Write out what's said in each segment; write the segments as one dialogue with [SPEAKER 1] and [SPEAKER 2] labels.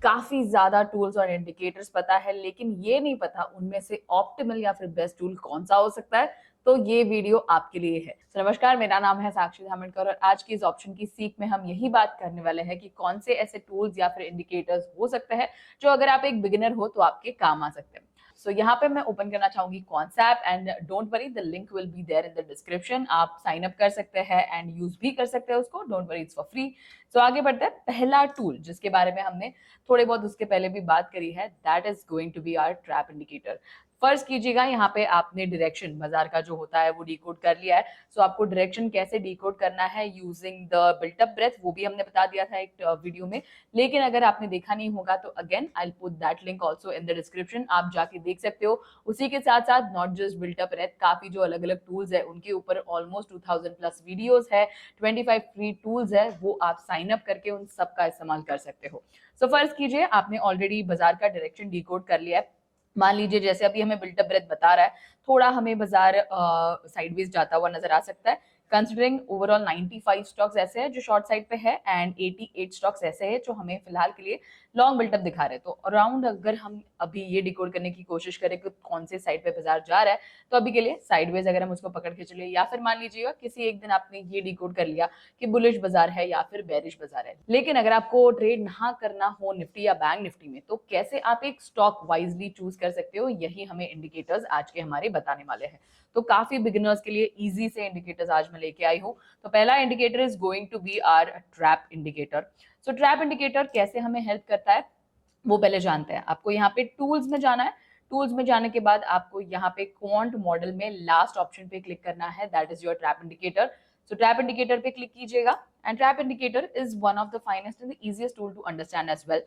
[SPEAKER 1] काफी ज्यादा टूल्स और इंडिकेटर्स पता है, लेकिन ये नहीं पता उनमें से ऑप्टिमल या फिर बेस्ट टूल कौन सा हो सकता है। तो ये वीडियो आपके लिए है। नमस्कार, मेरा नाम है साक्षी धामणकर और आज की इस ऑप्शन की सीख में हम यही बात करने वाले हैं कि कौन से ऐसे टूल्स या फिर इंडिकेटर्स हो सकते हैं जो अगर आप एक बिगिनर हो तो आपके काम आ सकते हैं। यहाँ पे मैं ओपन करना चाहूंगी कौन सा app, and don't worry, the link will be there in the description. आप साइन अप कर सकते हैं एंड यूज भी कर सकते हैं उसको, don't worry, it's for free. आगे बढ़ते हैं। पहला टूल जिसके बारे में हमने थोड़े बहुत उसके पहले भी बात करी है, that is going to be our trap indicator. First कीजिएगा, यहाँ पे आपने डायरेक्शन बाजार का जो होता है वो डिकोड कर लिया है। आपको डायरेक्शन कैसे डिकोड करना है using the built up breadth, वो भी हमने बता दिया था एक वीडियो में। लेकिन अगर आपने देखा नहीं होगा तो again I will put that link also in the description, आप जाके देख सकते हो। उसी के साथ साथ not just built up breadth, काफी जो अलग अलग टूल्स है उनके ऊपर ऑलमोस्ट 2000 प्लस वीडियोस है, 25 फ्री टूल्स है, वो आप साइन अप करके उन सब का इस्तेमाल कर सकते हो। फर्स्ट कीजिए, आपने ऑलरेडी बाजार का डायरेक्शन डिकोड कर लिया है। मान लीजिए जैसे अभी हमें बिल्ट अप ब्रेथ बता रहा है, थोड़ा हमें बाजार साइडवेज जाता हुआ नजर आ सकता है। कंसिडरिंग ओवरऑल 95 स्टॉक्स ऐसे हैं जो शॉर्ट साइड पे है एंड 88 स्टॉक्स ऐसे हैं जो हमें फिलहाल के लिए लॉन्ग बिल्टअप दिखा रहे हैं। तो अराउंड अगर हम अभी ये डिकोड करने की कोशिश करें कि कौन से साइड पे बाजार जा रहा है, तो अभी के लिए साइडवेज अगर हम उसको पकड़ के चले, या फिर मान लीजिएगा किसी एक दिन आपने ये डिकोड कर लिया कि बुलिश बाजार है या फिर बेरिश बाजार है। लेकिन अगर आपको ट्रेड ना करना हो निफ्टी या बैंक निफ्टी में, तो कैसे आप एक स्टॉक वाइजली चूज कर सकते हो, यही हमें इंडिकेटर्स आज के हमारे बताने वाले हैं। तो काफी बिगिनर्स के लिए इजी से इंडिकेटर्स आज मैं लेके आई हूँ। तो पहला indicator is going to be our trap indicator. Trap indicator कैसे हमें हेल्प करता है वो पहले जानते हैं। आपको यहाँ पे टूल्स में जाना है। टूल्स में जाने के बाद आपको यहाँ पे क्वांट मॉडल में लास्ट ऑप्शन पे क्लिक करना है, that is your trap indicator. Trap indicator पे क्लिक कीजिएगा and trap indicator is one of the finest and the easiest tool to understand as well.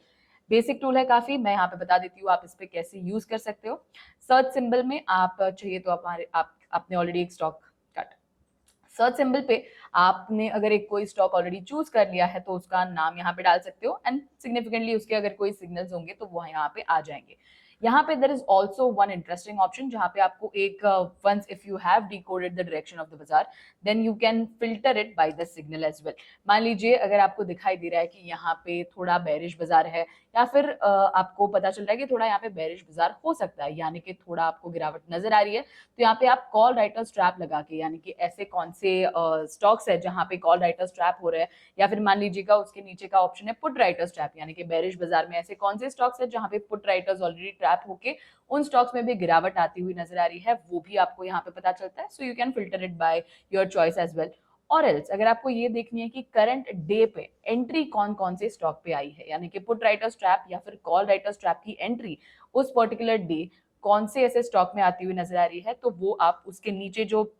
[SPEAKER 1] Basic tool है काफी, मैं यहाँ पे बता देती हूँ आप इस पे कैसे यूज कर सकते हो। सर्च सिंबल में आप चाहिए तो आपने ऑलरेडी एक स्टॉक कट, सर्च सिंबल पे आपने अगर एक कोई स्टॉक ऑलरेडी चूज कर लिया है तो उसका नाम यहाँ पे डाल सकते हो एंड सिग्निफिकेंटली उसके अगर कोई सिग्नल्स होंगे तो वो यहाँ पे आ जाएंगे। यहाँ पे there is also one interesting option जहाँ पे आपको एक once if you have decoded the direction of the बाजार then you can filter it by the signal as well. मान लीजिए अगर आपको दिखाई दे रहा है कि यहाँ पे थोड़ा बेरिश बाजार है, या फिर आपको पता चल रहा है कि थोड़ा यहाँ पे बेरिश बाजार हो सकता है, यानी कि थोड़ा आपको गिरावट नजर आ रही है, तो यहाँ पे आप कॉल राइटर्स ट्रैप लगा के, यानी कि ऐसे कौन से स्टॉक्स है जहां पे कॉल राइटर्स ट्रैप हो रहे हैं, या फिर मान लीजिएगा उसके नीचे का ऑप्शन है पुट राइटर्स ट्रैप, यानी कि बेरिश बाजार में ऐसे कौन से स्टॉक्स है जहां पे पुट राइटर्स ऑलरेडी ट्रैप होके उन स्टॉक्स में भी गिरावट आती हुई नजर आ रही है, वो भी आपको यहाँ पे पता चलता है। So you can filter it by your choice as well. और एल्स अगर आपको ये देखनी है कि करंट डे पे एंट्री कौन कौन से स्टॉक पे आई है, यानी कि पुट राइटर्स ट्रैप या फिर कॉल राइटर्स ट्रैप की एंट्री उस पर्टिकुलर डे कौन से ऐसे स्टॉक में आती हुई नजर आ रही है, तो वो आप उसके नीचे जो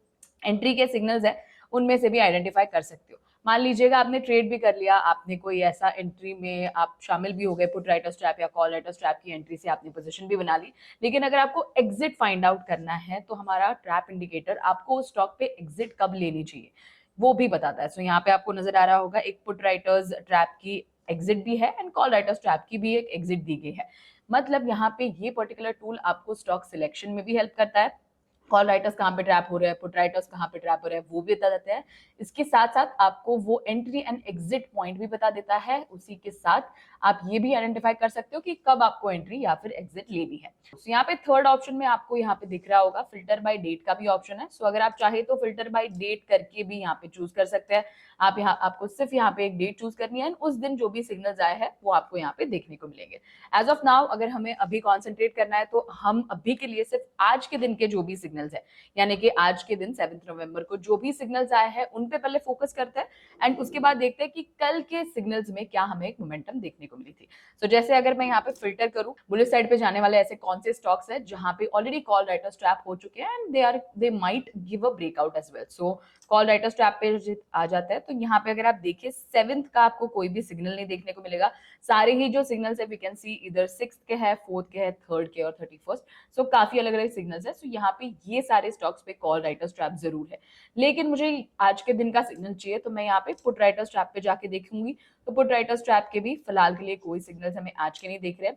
[SPEAKER 1] एंट्री के सिग्नल्स है उनमें से भी आइडेंटिफाई कर सकते हो। मान लीजिएगा आपने ट्रेड भी कर लिया, आपने कोई ऐसा एंट्री में आप शामिल भी हो गए, पुट राइटर्स ट्रैप या कॉल राइटर्स ट्रैप की एंट्री से आपने पोजीशन भी बना ली, लेकिन अगर आपको एग्जिट फाइंड आउट करना है तो हमारा ट्रैप इंडिकेटर आपको स्टॉक पे एग्जिट कब लेनी चाहिए वो भी बताता है। यहाँ पे आपको नजर आ रहा होगा एक पुट राइटर्स ट्रैप की एग्जिट भी है एंड कॉल राइटर्स ट्रैप की भी एक एग्जिट दी गई है। मतलब यहाँ पे ये पर्टिकुलर टूल आपको स्टॉक सिलेक्शन में भी हेल्प करता है, कॉल राइटर्स कहाँ पे ट्रैप हो रहे हैं, पुट राइटर्स कहाँ पे ट्रैप हो रहे हैं वो भी बता देते हैं। इसके साथ साथ आपको वो एंट्री एंड एग्जिट पॉइंट भी बता देता है। उसी के साथ आप ये भी आइडेंटिफाई कर सकते हो कि कब आपको एंट्री या फिर एग्जिट लेनी है। यहाँ पे थर्ड ऑप्शन में आपको यहाँ पे दिख रहा होगा फिल्टर बाय डेट का भी ऑप्शन है। अगर आप चाहे तो फिल्टर बाय डेट करके भी यहाँ पे चूज कर सकते हैं। आप यहाँ आपको सिर्फ यहाँ पे एक डेट चूज करनी है, उस दिन जो भी सिग्नल्स आए हैं वो आपको यहाँ पे देखने को मिलेंगे। एज ऑफ नाउ अगर हमें अभी कॉन्सेंट्रेट करना है तो हम अभी के लिए सिर्फ आज के दिन के जो भी सिग्नल्स है, यानी कि आज के दिन 7 नवंबर को जो भी सिग्नल्स आए हैं उन पे पहले फोकस करते हैं एंड उसके बाद देखते हैं कि कल के सिग्नल्स में क्या हमें एक मोमेंटम देखने को मिली थी। जैसे अगर मैं यहाँ पे फिल्टर करूं, बुलिश साइड पे जाने वाले ऐसे कौन से स्टॉक्स है जहां पे ऑलरेडी कॉल राइटर्स ट्रैप हो चुके हैं and they might give a breakout as well. Call writers trap पे आ जाता है तो यहाँ पे अगर आप देखिए 7th का आपको कोई भी सिग्नल नहीं देखने को मिलेगा। सारे ही जो सिग्नल्स है वी कैन सी इधर 6th के है, 4th के है, 3rd के और 31st। काफी अलग अलग सिग्नल्स है। यहाँ पे ये सारे स्टॉक्स पे कॉल राइटर्स ट्रैप जरूर है, लेकिन मुझे आज के दिन का सिग्नल चाहिए तो मैं यहाँ पे पुट राइटर्स ट्रैप पे जाके देखूंगी। तो पुट राइटर्स ट्रैप के भी फिलहाल के लिए कोई सिग्नल्स हमें आज के नहीं देख रहे।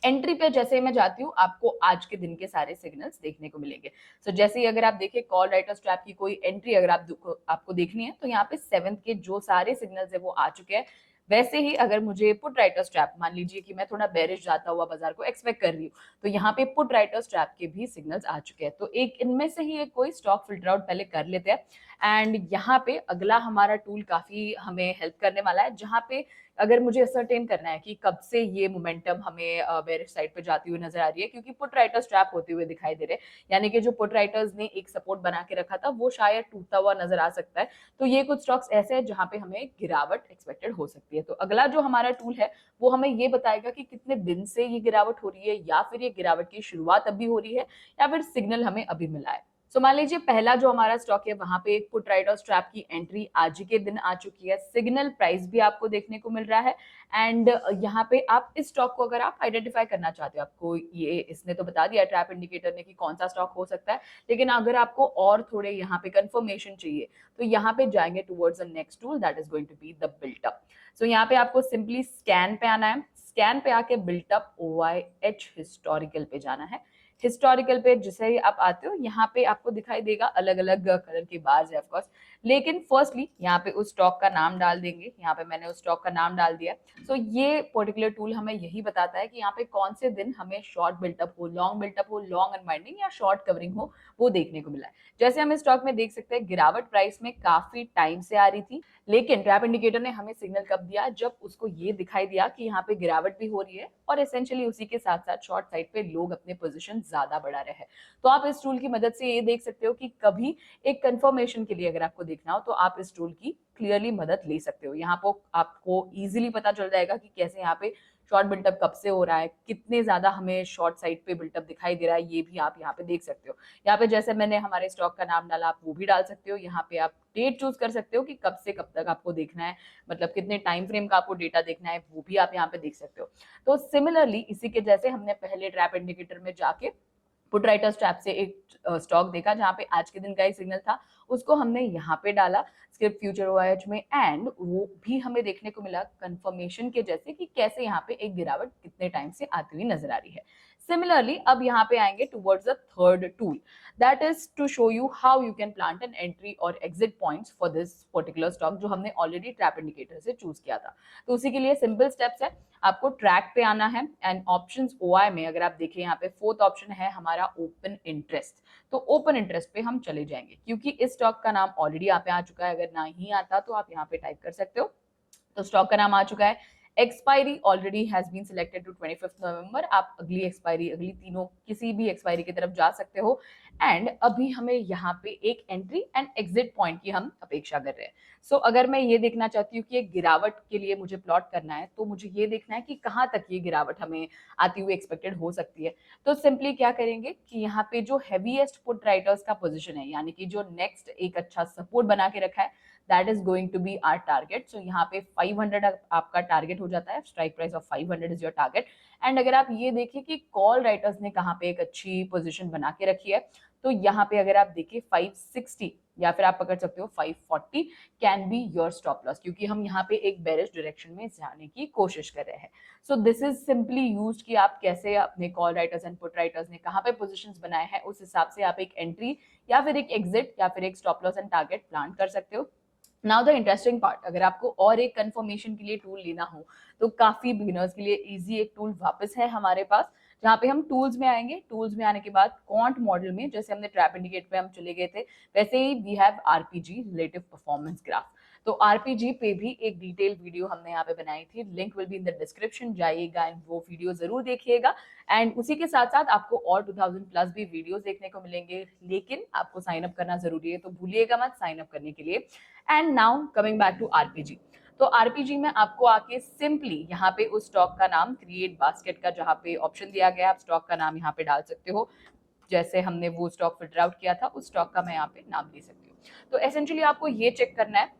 [SPEAKER 1] एंट्री पे जैसे मैं जाती हूँ आपको आज के दिन के सारे सिग्नल्स देखने को मिलेंगे। जैसे ही अगर आप देखिए कॉल राइटर्स ट्रैप की कोई एंट्री अगर आपको देखनी है तो यहाँ पे 7th के जो सारे सिग्नल्स है वो आ चुके हैं। वैसे ही अगर मुझे पुट राइटर्स ट्रैप, मान लीजिए कि मैं थोड़ा बेरिश जाता हुआ बाजार को एक्सपेक्ट कर रही हूँ, तो यहाँ पे पुट राइटर्स ट्रैप के भी सिग्नल्स आ चुके हैं। तो एक इनमें से ही एक कोई स्टॉक फिल्टर आउट पहले कर लेते हैं। एंड यहाँ पे अगला हमारा टूल काफी हमें हेल्प करने वाला है, जहाँ पे अगर मुझे असरटेन करना है कि कब से ये मोमेंटम हमें बेरिश साइड पे जाती हुई नजर आ रही है, क्योंकि पुट राइटर्स ट्रैप होते हुए दिखाई दे रहे हैं, यानी कि जो पुट राइटर्स ने एक सपोर्ट बना के रखा था वो शायद टूटता हुआ नजर आ सकता है। तो ये कुछ स्टॉक्स ऐसे हैं जहां पे हमें गिरावट एक्सपेक्टेड हो सकती है। तो अगला जो हमारा टूल है वो हमें ये बताएगा कि कितने दिन से ये गिरावट हो रही है, या फिर ये गिरावट की शुरुआत अभी हो रही है, या फिर सिग्नल हमें अभी मिला है। सो मान लीजिए पहला जो हमारा स्टॉक है वहां पे एक पुट राइटर्स ट्रैप की एंट्री आज ही के दिन आ चुकी है, सिग्नल प्राइस भी आपको देखने को मिल रहा है। एंड यहाँ पे आप इस स्टॉक को अगर आप आइडेंटिफाई करना चाहते हो, आपको ये इसने तो बता दिया ट्रैप इंडिकेटर ने कि कौन सा स्टॉक हो सकता है, लेकिन अगर आपको और थोड़े यहाँ पे कंफर्मेशन चाहिए तो यहाँ पे जाएंगे towards the next tool, that is going to be the built up. सो यहाँ पे आपको सिंपली स्कैन पे आना है, स्कैन पे आके बिल्टअप OIH हिस्टोरिकल पे जाना है। हिस्टोरिकल पे जिसे ही आप आते हो यहाँ पे आपको दिखाई देगा अलग अलग कलर की बार्स है ऑफकोर्स, लेकिन फर्स्टली यहाँ पे उस स्टॉक का नाम डाल देंगे। यहाँ पे मैंने उस स्टॉक का नाम डाल दिया। सो ये पर्टिकुलर टूल हमें यही बताता है कि यहाँ पे कौन से दिन हमें शॉर्ट बिल्टअप हो, लॉन्ग अनवाइंडिंग या शॉर्ट कवरिंग हो, वो देखने को मिला है। जैसे हम इस स्टॉक में देख सकते हैं गिरावट प्राइस में काफी टाइम से आ रही थी, लेकिन ट्रैप इंडिकेटर ने हमें सिग्नल कब दिया, जब उसको ये दिखाई दिया कि यहाँ पे गिरावट भी हो रही है और एसेंशियली उसी के साथ साथ शॉर्ट साइड पे लोग अपने पोजीशन ज्यादा बढ़ा रहे हैं। तो आप इस टूल की मदद से ये देख सकते हो कि कभी एक कंफर्मेशन के लिए अगर आपको देखना हो तो आप इस टूल की क्लियरली मदद ले सकते हो। यहाँ पर आपको इजीली पता चल जाएगा कि कैसे यहाँ पे शॉर्ट बिल्टअप कब से हो रहा है, कितने ज्यादा हमें शॉर्ट साइड पे बिल्टअप दिखाई दे रहा है, ये भी आप यहाँ पे देख सकते हो। यहाँ पे जैसे मैंने हमारे स्टॉक का नाम डाला, आप वो भी डाल सकते हो। यहाँ पे आप डेट चूज कर सकते हो कि कब से कब तक आपको देखना है, मतलब कितने टाइम फ्रेम का आपको डेटा देखना है, वो भी आप यहाँ पे देख सकते हो। तो सिमिलरली इसी के जैसे हमने पहले ट्रैप इंडिकेटर में जाके पुट राइटर्स ट्रैप से एक स्टॉक देखा जहां पे आज के दिन का एक सिग्नल था, उसको हमने यहाँ पे डाला स्क्रिप्ट फ्यूचर OIH में, एंड वो भी हमें देखने को मिला कंफर्मेशन के जैसे कि कैसे यहाँ पे एक गिरावट कितने टाइम से आती हुई नजर आ रही है। सिमिलरली अब यहाँ पे आएंगे towards the third tool, that is to show you how you can plant an entry और exit points for this particular stock जो हमने ऑलरेडी ट्रैप इंडिकेटर से चूज किया था। तो उसी के लिए सिंपल स्टेप्स है, आपको ट्रैक पे आना है एंड ऑप्शंस OI में अगर आप देखें यहाँ पे फोर्थ ऑप्शन है हमारा ओपन इंटरेस्ट। तो ओपन इंटरेस्ट पे हम चले जाएंगे, क्योंकि इस स्टॉक का नाम ऑलरेडी यहाँ पे आ चुका है, अगर नहीं आता तो आप यहाँ पे टाइप कर सकते हो। तो स्टॉक का नाम आ चुका है, expiry already has been selected to 25 November. आप अगली एक्सपायरी, अगली तीनों किसी भी एक्सपायरी की तरफ जा सकते हो। एंड अभी हमें यहाँ पे एक एंट्री एंड एग्जिट पॉइंट की हम अपेक्षा कर रहे हैं। सो अगर मैं ये देखना चाहती हूँ कि एक गिरावट के लिए मुझे प्लॉट करना है, तो मुझे ये देखना है कि कहाँ तक ये गिरावट हमें आती हुई एक्सपेक्टेड हो सकती है। तो सिंपली क्या करेंगे कि यहाँ पे जो हैवीएस्ट पुट राइटर्स का पोजीशन है, यानी कि जो नेक्स्ट एक अच्छा सपोर्ट बना के रखा है, that is going to be our target. So यहाँ पे 500 आपका टारगेट हो जाता है, strike price of 500 is your target. And अगर आप ये देखिए कि कॉल राइटर्स ने कहाँ पे एक अच्छी पोजीशन बना के रखी है, तो यहाँ पे अगर आप देखिए 560 या फिर आप पकड़ सकते हो 540 can be your stop loss, क्योंकि हम यहाँ पे एक बेरिश डायरेक्शन में जाने की कोशिश कर रहे हैं। So this is simply used कि आप कैसे अपने call writers and put writers ने कहाँ पे पोजीशंस बनाए हैं, उस हिसाब से आप एक एंट्री या फिर एक एग्जिट या फिर एक stop loss and target plan कर सकते हो। नाउ द इंटरेस्टिंग पार्ट, अगर आपको और एक कंफर्मेशन के लिए टूल लेना हो तो काफी बिगिनर्स के लिए इजी एक टूल वापस है हमारे पास, जहाँ पे हम टूल्स में आएंगे। टूल्स में आने के बाद क्वांट मॉडल में जैसे हमने ट्रैप इंडिकेट पे हम चले गए थे, वैसे ही we have RPG relative performance graph. तो आरपीजी पे भी एक डिटेल वीडियो हमने यहाँ पे बनाई थी, link will be in the description, जाइएगा एंड वो वीडियो जरूर देखिएगा। एंड उसी के साथ साथ आपको और 2000 प्लस भी वीडियोस देखने को मिलेंगे, लेकिन आपको साइन अप करना जरूरी है, तो भूलिएगा मत साइन अप करने के लिए। And now coming back to RPG, तो आरपीजी में आपको आके सिंपली यहाँ पे उस स्टॉक का नाम क्रिएट बास्केट का जहाँ पे ऑप्शन दिया गया, आप स्टॉक का नाम यहाँ पे डाल सकते हो। जैसे हमने वो स्टॉक फिल्टर आउट किया था, उस स्टॉक का मैं यहाँ पे नाम दे सकती हूँ। तो एसेंशियली आपको ये चेक करना है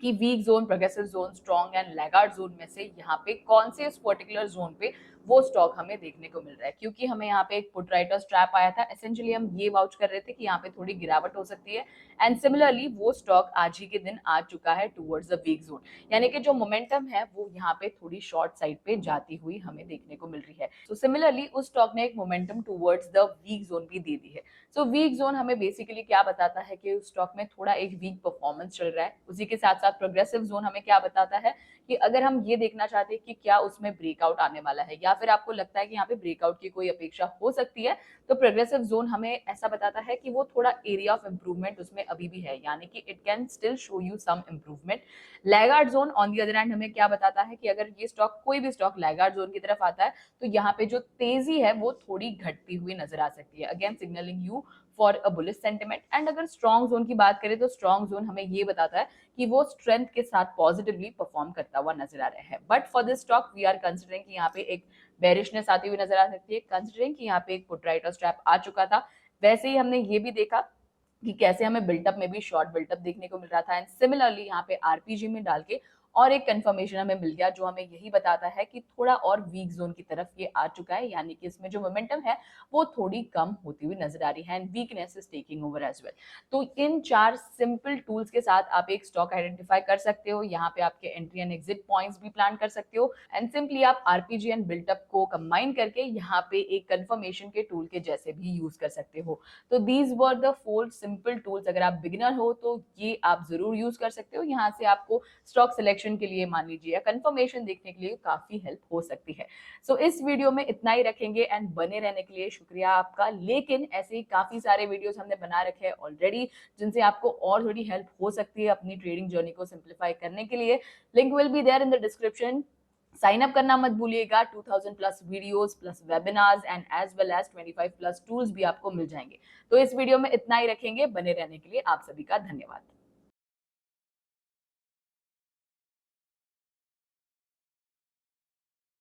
[SPEAKER 1] कि week zone, progressive zone, strong and laggard zone में से यहाँ पे कौन से इस पर्टिकुलर जोन पे वो स्टॉक हमें देखने को मिल रहा है। क्योंकि हमें यहाँ पे एक पुट राइटर्स ट्रैप आया था, एसेंशियली हम ये वाउच कर रहे थे कि यहाँ पे थोड़ी गिरावट हो सकती है। एंड सिमिलरली वो स्टॉक आज ही के दिन आ चुका है टुवर्ड्स द वीक जोन, यानी कि जो मोमेंटम है वो यहाँ पे थोड़ी शॉर्ट साइड पे जाती हुई हमें देखने को मिल रही है। तो सिमिलरली उस स्टॉक ने एक momentum towards the week zone भी दे दी है। सो वीक जोन हमें बेसिकली क्या बताता है कि उस स्टॉक में थोड़ा एक वीक परफॉर्मेंस चल रहा है, उसी के साथ साथ साथ प्रोग्रेसिव जोन हमें क्या बताता है कि अगर हम ये देखना चाहते हैं कि क्या उसमें ब्रेकआउट आने वाला है या फिर आपको लगता है कि यहाँ पे ब्रेकआउट की कोई अपेक्षा हो सकती है, तो प्रोग्रेसिव जोन हमें ऐसा बताता है कि वो थोड़ा एरिया ऑफ इंप्रूवमेंट उसमें अभी भी है, यानी कि it can still show you some improvement. Laggard zone on the other hand हमें क्या बताता है कि अगर ये स्टॉक, कोई भी स्टॉक लैगार्ड जोन की तरफ आता है तो यहाँ पे जो तेजी है वो थोड़ी घटती हुई नजर आ सकती है, again signalling you for a bullish sentiment. And अगर स्ट्रॉन्ग जोन की बात करें तो स्ट्रॉन्ग जोन हमें ये बताता है कि वो स्ट्रेंथ के साथ पॉजिटिवली परफॉर्म करता हुआ नजर आ रहा है। But for this stock we are considering कि यहाँ पे एक बेरिशनेस आती हुई नजर आ सकती है, कंसिडरिंग कि यहाँ पे एक पुट राइट और स्ट्रैप आ चुका था। वैसे ही हमने ये भी देखा कि कैसे हमें बिल्टअप में भी शॉर्ट बिल्टअप देखने को मिल रहा था, एंड सिमिलरली यहाँ पे आरपीजी में डाल के और एक कंफर्मेशन हमें मिल गया जो हमें यही बताता है कि थोड़ा और वीक जोन की तरफ ये आ चुका है, यानी कि इसमें जो मोमेंटम है वो थोड़ी कम होती हुई नजर आ रही है and weakness is taking over as well. तो इन 4 सिंपल टूल्स के साथ आप एक स्टॉक आइडेंटिफाई कर सकते हो, यहाँ पे आपके एंट्री एंड एग्जिट पॉइंट्स भी प्लान कर सकते हो, एंड सिंपली आप आरपीजी एंड बिल्टअप को कंबाइन करके यहाँ पे एक कंफर्मेशन के टूल के जैसे भी यूज कर सकते हो। तो these were the 4 simple tools. अगर आप बिगिनर हो तो ये आप जरूर यूज कर सकते हो, यहाँ से आपको स्टॉक सिलेक्शन के लिए मान लीजिए या कंफर्मेशन देखने के लिए काफी हेल्प हो सकती है। सो इस वीडियो में इतना ही रखेंगे एंड बने रहने के लिए शुक्रिया आपका। लेकिन ऐसे ही काफी सारे वीडियोस हमने बना रखे हैं ऑलरेडी जिनसे आपको और थोड़ी हेल्प हो सकती है अपनी ट्रेडिंग जर्नी को सिंप्लीफाई करने के लिए। Link will be there in the description. Sign up करना मत भूलिएगा, 2000 plus videos plus webinars and as well as 25 plus tools भी आपको मिल जाएंगे। तो इस वीडियो में इतना ही रखेंगे, बने रहने के लिए आप सभी का धन्यवाद।